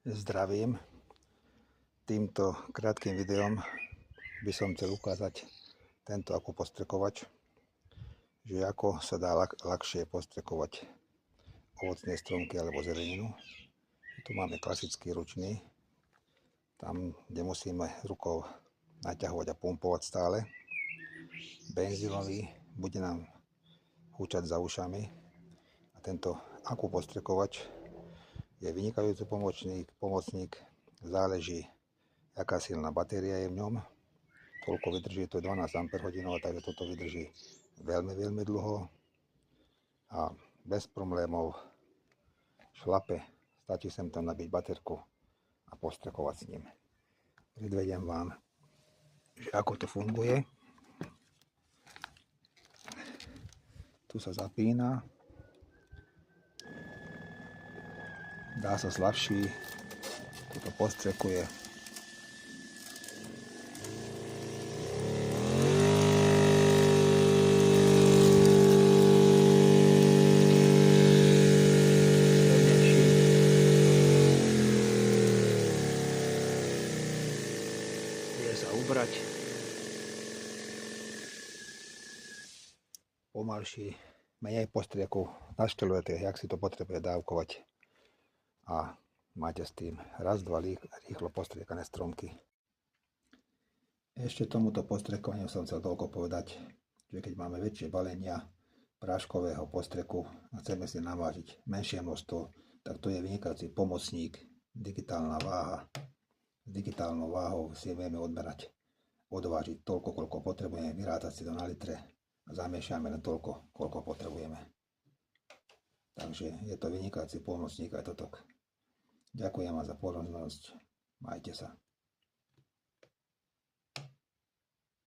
Zdravím. Týmto krátkým videom by som chcel ukázať tento akupostrekovač, že ako sa dá ľahšie postrekovať ovocné stromky alebo zeleninu. Tu máme klasický ručný, tam, kde musíme rukou naťahovať a pumpovať stále. Benzínový bude nám húčať za ušami a tento akupostrekovač je vynikajúci pomocník. Záleží, aká silná batéria je v ňom. Toľko vydrží, to 12 Ah, takže toto vydrží veľmi dlho a bez problémov šlape. Stačí sem tam nabiť baterku a postrekovať s ním. Predvediem vám, že ako to funguje. Tu sa zapína. Dá sa zľahší, toto postrekuje. Vie sa ubrať. Pomalší, menej postrieku, naštelujete, jak si to potrebuje dávkovať. A máte s tým raz, dva rýchlo postriekané stromky. Ešte tomuto postrekovaniu som chcel toľko povedať, že keď máme väčšie balenia práškového postreku a chceme si navážiť menšie množstvo, tak to je vynikajúci pomocník. Digitálna váha. S digitálnou váhou si vieme odvážiť toľko, koľko potrebujeme, vyrátať si to na litre a zamiešame len toľko, koľko potrebujeme. Takže je to vynikajúci pomocník aj toto. Ďakujem vám za pozornosť. Majte sa.